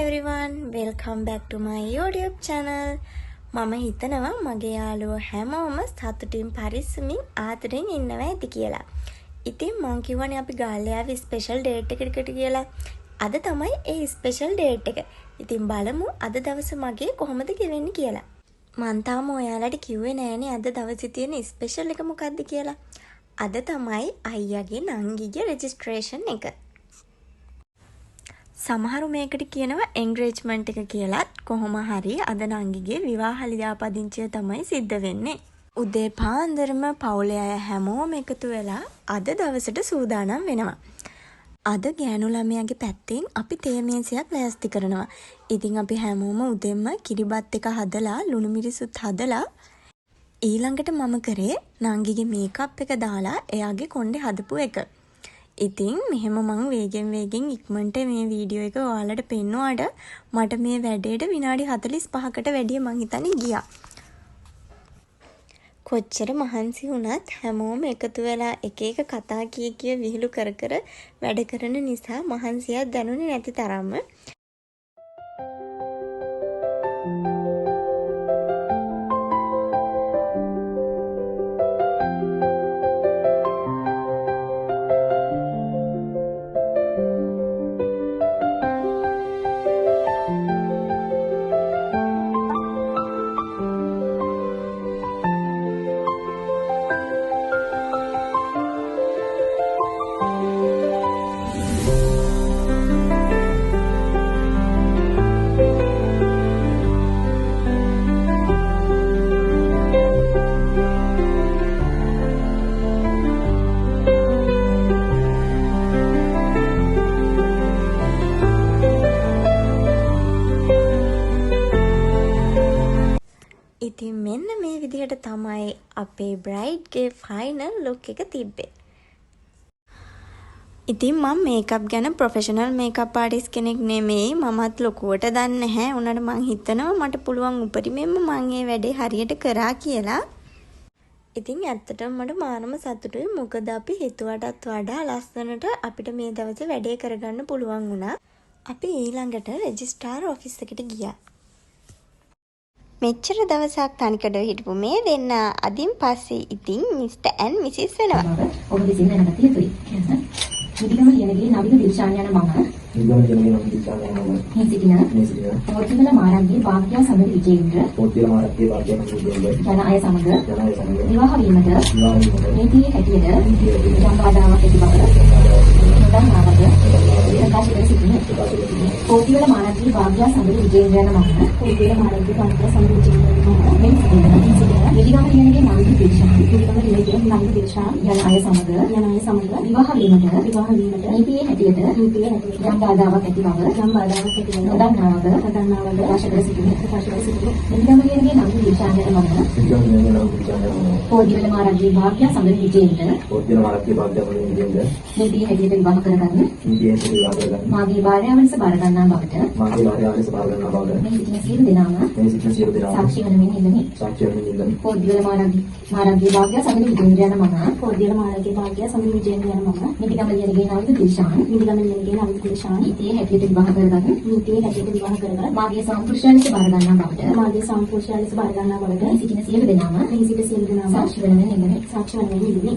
everyone, welcome back to my YouTube channel. මම හිතනවා මගේ යාළුවෝ හැමෝම සතුටින් පරිස්සමින් ආදරෙන් ඉන්නවා ඇති කියලා. ඉතින් මං කියවනේ අපි ගාල්ලෑවේ ස්පෙෂල් ඩේට් එකකට කියලා. අද තමයි ඒ ස්පෙෂල් ඩේට් එක. ඉතින් බලමු අද දවස මගේ කොහොමද ගෙවෙන්නේ කියලා. මං තාම ඔයාලට කිව්වේ නෑනේ අද දවසේ තියෙන ස්පෙෂල් එක මොකක්ද කියලා. අද තමයි අයියාගේ නංගිගේ රෙජිස්ට්‍රේෂන් එක. සමහරු මේකට කියනවා එන්ගේජ්මන්ට් එක කියලාත්. කොහොම හරි අද නංගිගේ විවාහ ලියාපදිංචිය තමයි සිද්ධ වෙන්නේ. උදේ පාන්දරම පවුලේ අය හැමෝම එකතු වෙලා අද දවසට සූදානම් වෙනවා. අද ගෑනු ළමයාගේ පැත්තෙන් අපි තේ මේසයක් ලෑස්ති කරනවා. ඉතින් අපි හැමෝම උදෙන්ම කිරිබත් එක හදලා ලුණු මිරිසුත් හදලා ඊළඟට මම කරේ නංගිගේ මේකප් එක දාලා එයාගේ කොණ්ඩේ හදපු එක. ඉතින් මෙහෙම මං වේගෙන් ඉක්මනට මේ වීඩියෝ එක ඔයාලට පෙන්නුවාට මට මේ වැඩේට විනාඩි 45කට වැඩිය මං හිතන්නේ ගියා. කොච්චර මහන්සි වුණත් හැමෝම එකතු වෙලා එක එක කතා කිය විහිළු කර වැඩ කරන නිසා මහන්සියක් දැනුනේ නැති තරම්ම ඉතින් මෙන්න මේ විදිහට තමයි අපේ බ්‍රයිඩ්ගේ ෆයිනල් ලුක් එක තිබ්බේ. ඉතින් මම මේකප් ගැන ප්‍රොෆෙෂනල් මේකප් ආටිස්ට් කෙනෙක් නෙමෙයි. මමත් ලොකුවට දන්නේ නැහැ. උනට මං හිතනවා මට පුළුවන් උපරිමයෙන්ම මං මේ වැඩේ හරියට කරා කියලා. ඉතින් ඇත්තටම මට මානම සතුටුයි. මොකද අපි හිතුවටත් වඩා ලස්සනට අපිට මේ දවසේ වැඩේ කරගන්න පුළුවන් වුණා. අපි ඊළඟට රෙජිස්ට්‍රාර් ඔෆිස් එකට ගියා. මෙච්චර දවසක් තනිකඩ හිටපු මේ දෙන්න අදින් පස්සේ ඉතින් මිස්ටර් ඇන් මිසිස් වෙනවා. ඔබ විසින් දැනගත යුතුයි. නිදිගම ලියනගේ නවික දිල්ෂාන් යන මම. නිදිගම ලියනගේ නවික දිල්ෂාන් යන මම. මේ සිටින. පොත්තිවල මාරන්ගේ භාග්‍ය සමග විජේන්ද්‍ර. පොත්තිවල මාරන්ගේ භාග්‍ය සමග විජේන්ද්‍ර. යන අය සමග. විවාහ වීමට. නීතියේ හැටියට සම්බාධාවක් ඇති බව. නොදන්නාවද. ප්‍රකාශ කර සිටින. පොත්තිවල මාරන්ගේ භාග්‍ය සමග විජේන්ද්‍ර යන මම. පොත්තිවල මාරන්ගේ භාග්‍ය සමග විජේන්ද්‍ර යන මම. මේ සිටින. නිදිගම ලියනගේ නවික දිල්ෂාන්. නිදිගම ලියනගේ නවික දිල්ෂාන් යන අය සමග. විවාහ වීමට නීතියේ හැටියට යම් බාධාවක් ඇති බව නොදන්නාවද ප්‍රකාශ කර සිටින. නිදිගම ලියනගේ නවික දිල්ෂාන් යන මම. පොත්තිවල මාරන්ගේ භාග්‍ය සමග විජේන්ද්‍ර. නීතියේ හැටියට විවාහ කරගන්න. මාගේ භාර්යාව ලෙස බාර ගන්නා බවට. මේ සිටින සියලු දෙනාම සාක්ෂි වනමින් ඉල්ලමි. පොත්තිවල මාරන්ගේ භාග්‍ය සමග විජේන්ද්‍ර යන මම. පොත්තිවල මාරන්ගේ භාග්‍ය සමග විජේන්ද්‍ර යන මම. නිදිගම ලියනගේ නවික දිල්ෂාන්. නීතියේ හැටියට විවාහ කරගන්න. මාගේ සම්පූර්ණ ලෙස බාර ගන්නා බවට. මේ සිටින සියලු දෙනාම සාක්ෂි වනමින් ඉල්ලමි.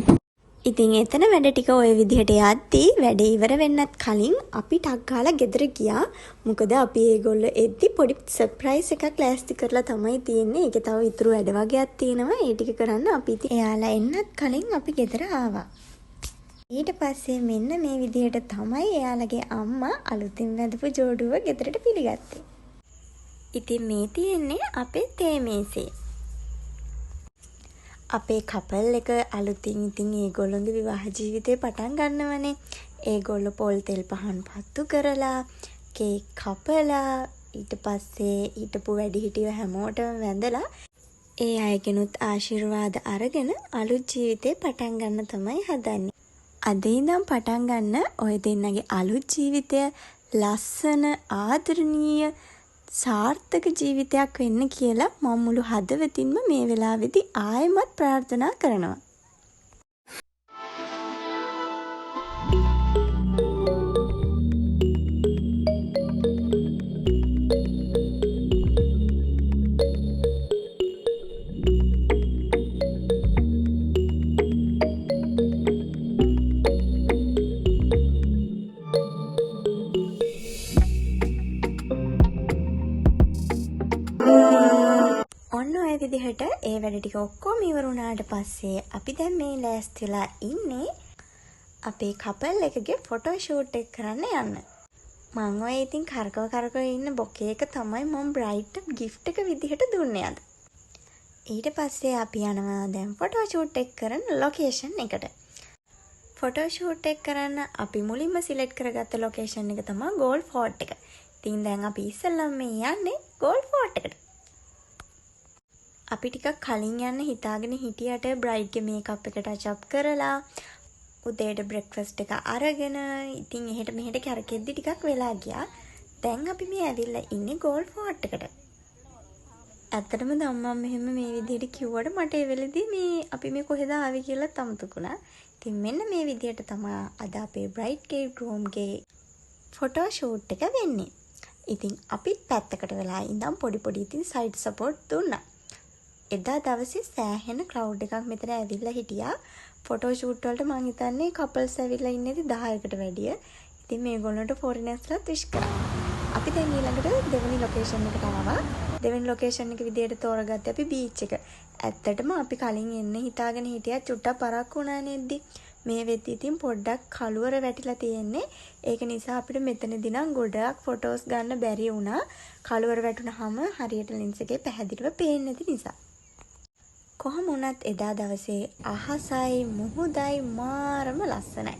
ඉතින් එතන වැඩ ටික ওই විදිහට යද්දී වැඩ ඉවර වෙන්නත් කලින් අපි ටක් ගාලා ගෙදර ගියා. මොකද අපි ඒගොල්ලෝ එද්දි පොඩි සර්ප්‍රයිස් එකක් ලෑස්ති කරලා තමයි තියෙන්නේ. ඒකේ තව ඉතුරු වැඩ වගේක් තියෙනවා. ඒ ටික කරන්න අපි ඉතින් එයාලා එන්නත් කලින් අපි ගෙදර ආවා. ඊට පස්සේ මෙන්න මේ විදිහට තමයි එයාලගේ අම්මා අලුතින් වැඳපු ජෝඩුව ගෙදරට පිළිගත්තේ. ඉතින් මේ තියෙන්නේ අපේ තේ මේසේ. අපේ කපල් එක අලුතින් ඉතින් ඒගොල්ලොන්ගේ විවාහ ජීවිතේ පටන් ගන්නවනේ. ඒගොල්ලෝ පොල් තෙල් පහන් පත්තු කරලා කේක් කපලා ඊට පස්සේ හිටපු වැඩිහිටියෝ හැමෝටම වැඳලා ඒ අයගෙනුත් ආශිර්වාද අරගෙන අලුත් ජීවිතේ පටන් ගන්න තමයි හදන්නේ. අද ඉඳන් පටන් ගන්න ඔය දෙන්නගේ අලුත් ජීවිතය ලස්සන ආදරණීය සාර්ථක ජීවිතයක් වෙන්න කියලා මම මුළු හදවතින්ම මේ වෙලාවේදී ආයෙමත් ප්‍රාර්ථනා කරනවා. ඔන්න ඔය විදිහට ඒ වැඩ ටික ඔක්කොම ඉවර වුණාට පස්සේ අපි දැන් මේ ලෑස්තිලා ඉන්නේ අපේ කපල් එකගේ ෆොටෝ ෂූට් එක කරන්න යන්න. මං ඔය ඉතින් කරකව ඉන්න බොකේ එක තමයි මම බ්‍රයිට් ගිෆ්ට් එක විදිහට දුන්නේ අද. ඊට පස්සේ අපි යනවා දැන් ෆොටෝ ෂූට් එක කරන ලොකේෂන් එකට. ෆොටෝ ෂූට් එක කරන්න අපි මුලින්ම සිලෙක්ට් කරගත්ත ලොකේෂන් එක තමයි ගෝල්ඩ් ෆෝර්ට් එක. ඉතින් දැන් අපි ඉස්සෙල්ලාම මේ යන්නේ ගෝල්ඩ් ෆෝර්ට් එකට. අපි ටිකක් කලින් යන්න හිතාගෙන හිටියට බ්‍රයිඩ්ගේ මේකප් එක ටච් අප් කරලා උදේට බ්‍රෙක්ෆාස්ට් එක අරගෙන ඉතින් එහෙට මෙහෙට කරකෙද්දි ටිකක් වෙලා ගියා. දැන් අපි මේ ඇවිල්ලා ඉන්නේ ගෝල්ඩ් ෆෝර්ට් එකට. ඇත්තටම ධම්මම් මෙහෙම මේ විදිහට කිව්වට මට ඒ වෙලෙදී මේ අපි මේ කොහෙද ආවේ කියලා අමතකුණා. ඉතින් මෙන්න මේ විදිහට තමයි අද අපේ බ්‍රයිඩ්ගේ ග්‍රූම්ගේ ෆොටෝ ෂූට් එක වෙන්නේ. ඉතින් අපිත් පැත්තකට වෙලා ඉඳන් පොඩි ඉතින් සයිඩ් සපෝට් දුන්නා. එදා දවසේ සෑහෙන ක්‍රවුඩ් එකක් මෙතන ඇවිල්ලා හිටියා. ෆොටෝ ෂූට් වලට මං හිතන්නේ කපල්ස් ඇවිල්ලා ඉන්නේදී 10කට වැඩිය. ඉතින් මේගොල්ලන්ට ෆොරිනර්ස්ලාත් විශ් කරා. අපි දැන් ඊළඟට දෙවෙනි ලොකේෂන් එකට ආවා. දෙවෙනි ලොකේෂන් එක විදියට තෝරගත්තේ අපි බීච් එක. ඇත්තටම අපි කලින් එන්න හිතාගෙන හිටියා චුට්ටක් පරක්කු වුණා නේද්දි. මේ වෙද්දි ඉතින් පොඩ්ඩක් කළුවර වැටිලා තියෙන්නේ. ඒක නිසා අපිට මෙතනදී නම් ගොඩක් ෆොටෝස් ගන්න බැරි වුණා. කළුවර වැටුනහම හරියට ලෙන්ස් එකේ පැහැදිලිව පේන්නේ නැති නිසා. කොහොම වුණත් එදා දවසේ අහසයි මුහුදයි මාරම ලස්සනයි.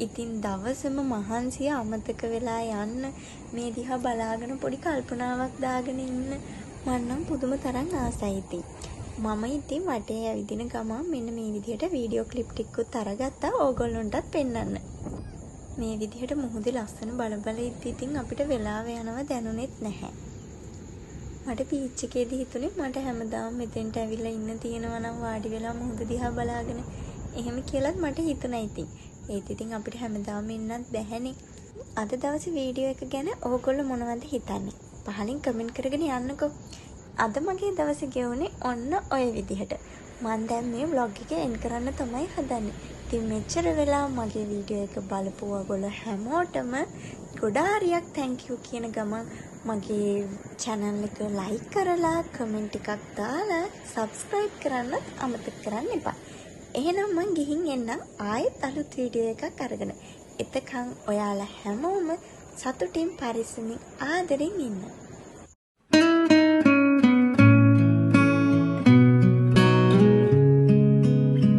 ඉතින් දවසම මහන්සිය අමතක වෙලා යන්න මේ දිහා බලාගෙන පොඩි කල්පනාවක් දාගෙන ඉන්න මන්නම් පුදුම තරම් ආසයි ඉතින්. මම ඉතින් වටේ ඇවිදින ගමන් මෙන්න මේ විදිහට වීඩියෝ ක්ලිප් ටිකකුත් අරගත්තා ඕගොල්ලොන්ටත් පෙන්නන්න. මේ විදිහට මුහුදේ ලස්සන බල ඉතින් අපිට වෙලාව යනවා දැනුනෙත් නැහැ. මට බීච් එකේදී හිතුනේ මට හැමදාම මෙතෙන්ට ඇවිල්ලා ඉන්න තියෙනවා නම් වාඩි වෙලා මුහුද දිහා බලාගෙන එහෙම කියලාත් මට හිතුණා ඉතින්. ඒත් ඉතින් අපිට හැමදාම ඉන්නත් බැහැනේ. අද දවසේ වීඩියෝ එක ගැන ඕගොල්ලෝ මොනවද හිතන්නේ? පහලින් කමෙන්ට් කරගෙන යන්නකෝ. අද මගේ දවසේ ගෙවුනේ ඔන්න ඔය විදිහට. මම දැන් මේ vlog එක එන්ඩ් කරන්න තමයි හදන්නේ. ඉතින් මෙච්චර වෙලා මගේ වීඩියෝ එක බලපු ඔයගොල්ලෝ හැමෝටම ගොඩාරියක් thank you කියන ගමන් මගේ channel එක like කරලා comment එකක් දාලා subscribe කරන්නත් අමතක කරන්න එපා. එහෙනම් මං ගිහින් එන්නම් ආයෙත් අලුත් වීඩියෝ එකක් අරගෙන. එතකන් ඔයාලා හැමෝම සතුටින් පරිස්සමින් ආදරෙන් ඉන්න.